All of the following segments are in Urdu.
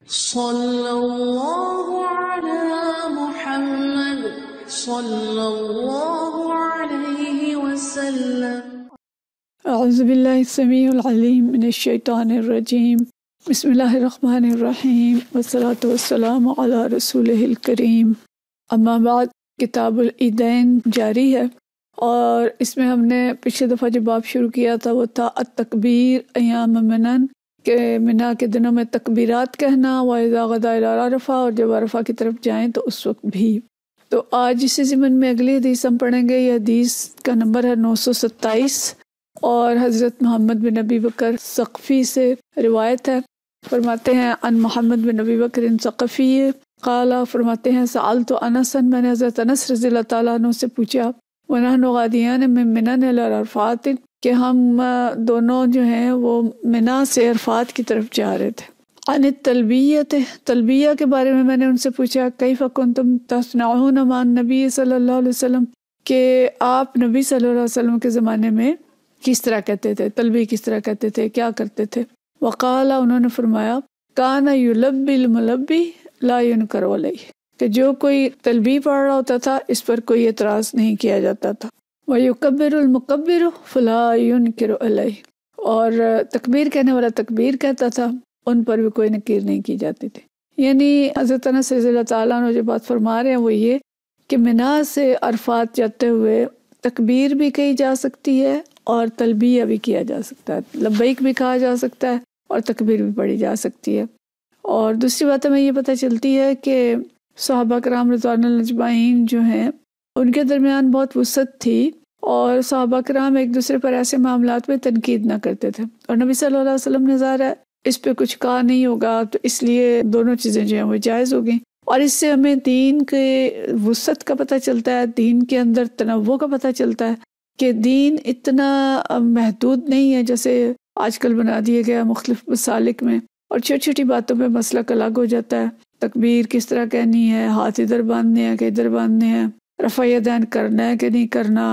صلی اللہ علی محمد صلی اللہ علیہ وسلم۔ اعوذ باللہ السمیع العلیم من الشیطان الرجیم، بسم اللہ الرحمن الرحیم، والصلاة والسلام علی رسولہ الکریم۔ اما بعد، کتاب العیدین جاری ہے، اور اس میں ہم نے پچھلے دفعہ جو باب شروع کیا تھا وہ تھا التکبیر ایام منن، کہ منا کے دنوں میں تکبیرات کہنا، وَإِذَا غَدَا إِلَىٰ عَرَفَہ، اور جب عرفہ کی طرف جائیں تو اس وقت بھی۔ تو آج اسی ضمن میں اگلی حدیث ہم پڑھیں گے۔ یہ حدیث کا نمبر ہے 927، اور حضرت محمد بن ابی بکر ثقفی سے روایت ہے۔ فرماتے ہیں عن محمد بن ابی بکر ثقفی قال، فرماتے ہیں سألت انس، میں نے حضرت انس رضی اللہ تعالیٰ عنہ سے پوچھا، وَنَحْنُ غَادِيَانِ مِن مِنَنَ إِلَىٰ عَرَفَاتٍ، کہ ہم دونوں جو ہیں وہ منا سے عرفات کی طرف جا رہے تھے۔ عن التلبیۃ، تلبیہ کے بارے میں نے ان سے پوچھا، کیف کنتم تصنعون مع النبی صلی اللہ علیہ وسلم، کہ آپ نبی صلی اللہ علیہ وسلم کے زمانے میں کس طرح کہتے تھے، تلبیہ کس طرح کہتے تھے، کیا کرتے تھے؟ وقال، انہوں نے فرمایا، کان یلبی الملبی لا ینکر علیہ، کہ جو کوئی تلبیہ پڑھ رہا ہوتا تھا اس پر کوئی اعتراض نہیں کیا جاتا تھا۔ وَيُكَبِّرُ الْمُكَبِّرُ فَلَا يُنْكِرُ عَلَيْهِ، اور تکبیر کہنے والا تکبیر کہتا تھا، ان پر بھی کوئی نکیر نہیں کی جاتی تھی۔ یعنی حضرت انس رضی اللہ تعالیٰ عنہ جو بات فرما رہے ہیں وہ یہ کہ منا سے عرفات جاتے ہوئے تکبیر بھی کہی جا سکتی ہے اور تلبیہ بھی کیا جا سکتا ہے، لبیک بھی کہا جا سکتا ہے اور تکبیر بھی پڑھی جا سکتی ہے۔ اور دوسری بات ہمیں یہ پتہ چلتی ہے کہ صحابہ کرام رضوان اللہ اجمعین جو ہیں ان کے درمیان بہت وسعت تھی، اور صحابہ کرام ایک دوسرے پر ایسے معاملات میں تنقید نہ کرتے تھے، اور نبی صلی اللہ علیہ وسلم نے ظاہر ہے اس پہ کچھ کہا نہیں ہوگا، تو اس لیے دونوں چیزیں جو ہیں وہ جائز ہو گئیں۔ اور اس سے ہمیں دین کے وسعت کا پتہ چلتا ہے، دین کے اندر تنوع کا پتہ چلتا ہے کہ دین اتنا محدود نہیں ہے جیسے آج کل بنا دیا گیا مختلف مسالک میں، اور چھوٹی چھوٹی باتوں پہ مسلک الگ ہو جاتا ہے۔ تکبیر کس طرح کہنی ہے، ہاتھ ادھر باندھنے ہیں کہ ادھر باندھنے ہیں، رفع یدین کرنا ہے کہ نہیں کرنا،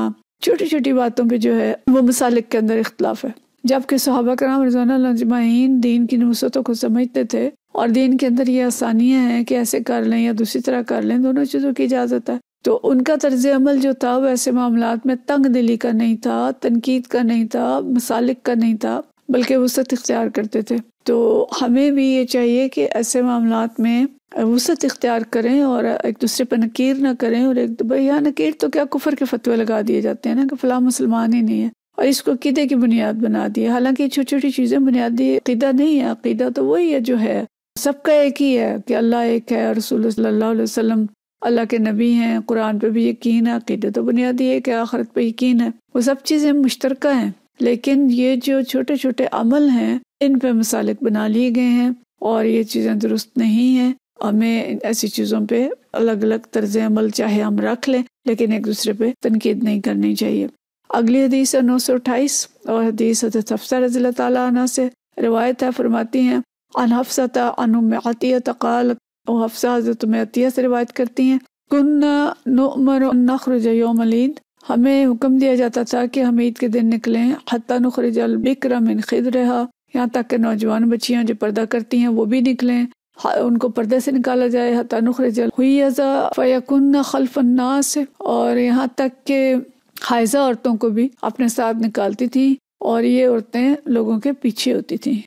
چھوٹی چھوٹی باتوں پہ جو ہے وہ مسالک کے اندر اختلاف ہے۔ جبکہ صحابہ کرام رضوان اللہ اجمعین دین کی نصرتوں کو سمجھتے تھے، اور دین کے اندر یہ آسانیاں ہیں کہ ایسے کر لیں یا دوسری طرح کر لیں، دونوں چیزوں کی اجازت ہے۔ تو ان کا طرز عمل جو تھا وہ ایسے معاملات میں تنگ دلی کا نہیں تھا، تنقید کا نہیں تھا، مسالک کا نہیں تھا، بلکہ وسعت اختیار کرتے تھے۔ تو ہمیں بھی یہ چاہیے کہ ایسے معاملات میں وسعت اختیار کریں اور ایک دوسرے پر نکیر نہ کریں، اور ایک یہاں نکیر تو کیا کفر کے فتوے لگا دیے جاتے ہیں نا کہ فلاں مسلمان ہی نہیں ہے، اور اس کو عقیدے کی بنیاد بنا دیا، حالانکہ چھوٹی چھوٹی چیزیں بنیادی عقیدہ نہیں ہے۔ عقیدہ تو وہی ہے جو ہے سب کا ایک ہی ہے کہ اللہ ایک ہے، رسول صلی اللہ علیہ وسلم اللہ کے نبی ہیں، قرآن پہ بھی یقین ہے، عقیدہ تو بنیادی ہے کہ آخرت پہ یقین ہے، وہ سب چیزیں مشترکہ ہیں۔ لیکن یہ جو چھوٹے چھوٹے عمل ہیں ان پہ مسالک بنا لیے گئے ہیں، اور یہ چیزیں درست نہیں ہیں۔ ہمیں ایسی چیزوں پہ الگ الگ طرز عمل چاہے ہم رکھ لیں، لیکن ایک دوسرے پہ تنقید نہیں کرنی چاہیے۔ اگلی حدیث ہے 928، اور حدیث حضرت حفصہ رضی اللہ تعالیٰ عنہ سے روایت ہے۔ فرماتی ہیں عن حفصہ عن ام عطیہ قالت، اور حفصہ حضرت ام عطیہ سے روایت کرتی ہیں، کنا نؤمر ان نخرج یوم العید، ہمیں حکم دیا جاتا تھا کہ ہم عید کے دن نکلیں، حتی نخرج البکر من خدرها، یہاں تک کہ نوجوان بچیاں جو پردہ کرتی ہیں وہ بھی نکلیں، ان کو پردے سے نکالا جائے، حتی نخرج الحیضہ فیکن خلف الناس، اور یہاں تک کہ حائضہ عورتوں کو بھی اپنے ساتھ نکالتی تھیں، اور یہ عورتیں لوگوں کے پیچھے ہوتی تھیں۔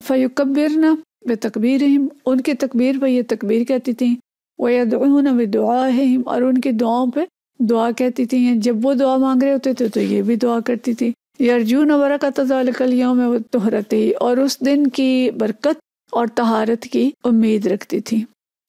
فیکبرن بتکبیرہم، ان کی تکبیر پہ یہ تکبیر کہتی تھیں، ویدعون بدعائہم، اور ان کی دعاؤں پہ دعا کہتی تھیں، جب وہ دعا مانگ رہے ہوتے تھے تو یہ بھی دعا کرتی تھی۔ یرجون برکۃ ذلک اليوم وطہرتہ، اور اس دن کی برکت اور طہارت کی امید رکھتی تھی۔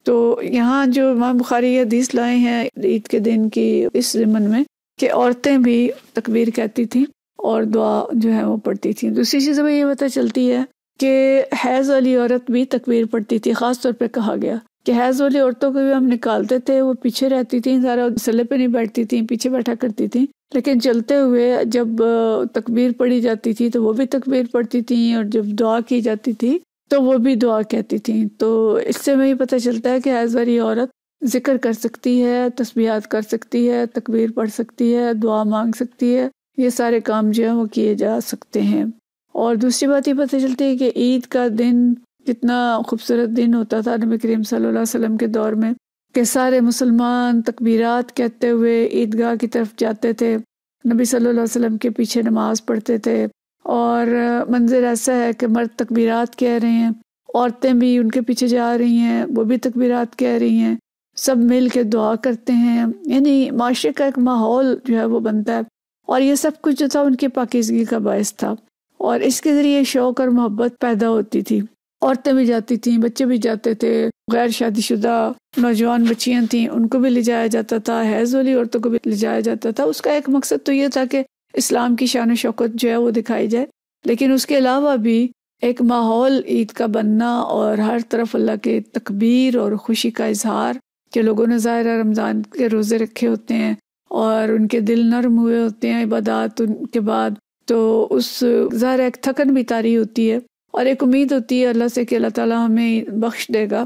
تو یہاں جو امام بخاری حدیث لائے ہیں عید کے دن کی اس ضمن میں کہ عورتیں بھی تکبیر کہتی تھیں اور دعا جو ہے وہ پڑھتی تھیں۔ دوسری چیز ہمیں یہ پتہ چلتی ہے کہ حیض والی عورت بھی تکبیر پڑھتی تھی، خاص طور پہ کہا گیا کہ حیض والی عورتوں کو بھی ہم نکالتے تھے، وہ پیچھے رہتی تھیں، زیادہ مسلے پہ نہیں بیٹھتی تھیں، پیچھے بیٹھا کرتی تھیں، لیکن چلتے ہوئے جب تکبیر پڑھی جاتی تھی تو وہ بھی تکبیر پڑھتی تھیں، اور جب دعا کی جاتی تھی تو وہ بھی دعا کہتی تھیں۔ تو اس سے ہمیں یہ پتہ چلتا ہے کہ حیض والی عورت ذکر کر سکتی ہے، تسبیحات کر سکتی ہے، تکبیر پڑھ سکتی ہے، دعا مانگ سکتی ہے، یہ سارے کام جو ہیں وہ کیے جا سکتے ہیں۔ اور دوسری بات یہ پتہ چلتی ہے کہ عید کا دن کتنا خوبصورت دن ہوتا تھا نبی کریم صلی اللہ علیہ وسلم کے دور میں کہ سارے مسلمان تکبیرات کہتے ہوئے عیدگاہ کی طرف جاتے تھے، نبی صلی اللہ علیہ وسلم کے پیچھے نماز پڑھتے تھے، اور منظر ایسا ہے کہ مرد تکبیرات کہہ رہے ہیں، عورتیں بھی ان کے پیچھے جا رہی ہیں، وہ بھی تکبیرات کہہ رہی ہیں، سب مل کے دعا کرتے ہیں، یعنی معاشرے کا ایک ماحول جو ہے وہ بنتا ہے، اور یہ سب کچھ جو تھا ان کی پاکیزگی کا باعث تھا، اور اس کے ذریعے شوق اور محبت پیدا ہوتی تھی۔ عورتیں بھی جاتی تھیں، بچے بھی جاتے تھے، غیر شادی شدہ نوجوان بچیاں تھیں ان کو بھی لے جایا جاتا تھا، حیض والی عورتوں کو بھی لے جایا جاتا تھا۔ اس کا ایک مقصد تو یہ تھا کہ اسلام کی شان و شوکت جو ہے وہ دکھائی جائے، لیکن اس کے علاوہ بھی ایک ماحول عید کا بننا اور ہر طرف اللہ کے تکبیر اور خوشی کا اظہار کہ لوگوں نے ظاہر رمضان کے روزے رکھے ہوتے ہیں اور ان کے دل نرم ہوئے ہوتے ہیں عبادات ان کے بعد، تو اس ظاہر ایک تھکن بھی طاری ہوتی ہے اور ایک امید ہوتی ہے اللہ سے کہ اللہ تعالیٰ ہمیں بخش دے گا۔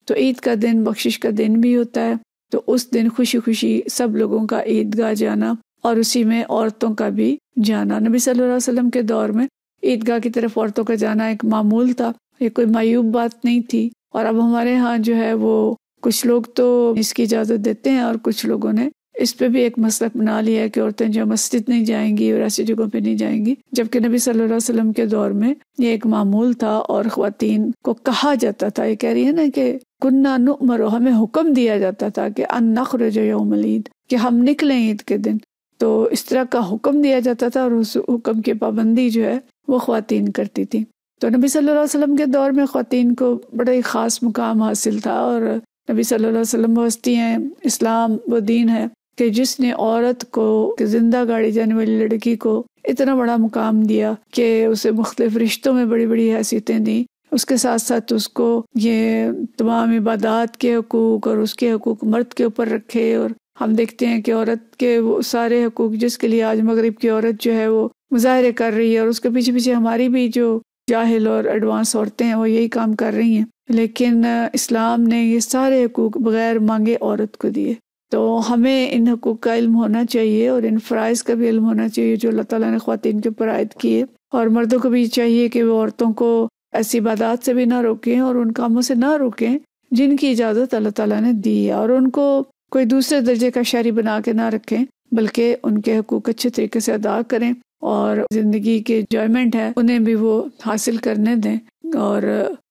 تو عید کا دن بخشش کا دن بھی ہوتا ہے، تو اس دن خوشی خوشی سب لوگوں کا عیدگاہ جانا اور اسی میں عورتوں کا بھی جانا۔ نبی صلی اللہ علیہ وسلم کے دور میں عیدگاہ کی طرف عورتوں کا جانا ایک معمول تھا، یہ کوئی معیوب بات نہیں تھی، اور اب ہمارے ہاں جو ہے وہ کچھ لوگ تو اس کی اجازت دیتے ہیں اور کچھ لوگوں نے اس پہ بھی ایک مسلک بنا لیا ہے کہ عورتیں جو مسجد نہیں جائیں گی اور ایسی جگہوں پہ نہیں جائیں گی، جبکہ نبی صلی اللہ علیہ وسلم کے دور میں یہ ایک معمول تھا اور خواتین کو کہا جاتا تھا، یہ کہہ رہی ہے نا کہ کنّا نؤمر، ہمیں حکم دیا جاتا تھا کہ ان نخرج یوم العید، کہ ہم نکلیں عید کے دن، تو اس طرح کا حکم دیا جاتا تھا اور اس حکم کی پابندی جو ہے وہ خواتین کرتی تھی۔ تو نبی صلی اللہ علیہ وسلم کے دور میں خواتین کو بڑا ہی خاص مقام حاصل تھا، اور نبی صلی اللہ علیہ وسلم بہستی ہیں، اسلام وہ دین ہے کہ جس نے عورت کو، زندہ گاڑی جانے والی لڑکی کو اتنا بڑا مقام دیا کہ اسے مختلف رشتوں میں بڑی بڑی حیثیتیں دیں، اس کے ساتھ ساتھ اس کو یہ تمام عبادات کے حقوق اور اس کے حقوق مرد کے اوپر رکھے، اور ہم دیکھتے ہیں کہ عورت کے وہ سارے حقوق جس کے لیے آج مغرب کی عورت جو ہے وہ مظاہرے کر رہی ہے، اور اس کے پیچھے پیچھے ہماری بھی جو جاہل اور ایڈوانس عورتیں ہیں وہ یہی کام کر رہی ہیں، لیکن اسلام نے یہ سارے حقوق بغیر مانگے عورت کو دیے۔ تو ہمیں ان حقوق کا علم ہونا چاہیے اور ان فرائض کا بھی علم ہونا چاہیے جو اللہ تعالیٰ نے خواتین کے اوپر عائد کیے، اور مردوں کو بھی چاہیے کہ وہ عورتوں کو ایسی عبادات سے بھی نہ روکیں اور ان کاموں سے نہ روکیں جن کی اجازت اللہ تعالیٰ نے دی ہے، اور ان کو کوئی دوسرے درجے کا شہری بنا کے نہ رکھیں، بلکہ ان کے حقوق اچھے طریقے سے ادا کریں اور زندگی کے انجوائمنٹ ہے انہیں بھی وہ حاصل کرنے دیں، اور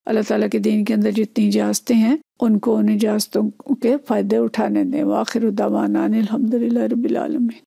اللہ تعالیٰ کے دین کے اندر جتنی اجازتیں ہیں ان کو ان اجازتوں کے فائدے اٹھانے دیں۔ وآخر دعوانا الحمدللہ رب العالمین۔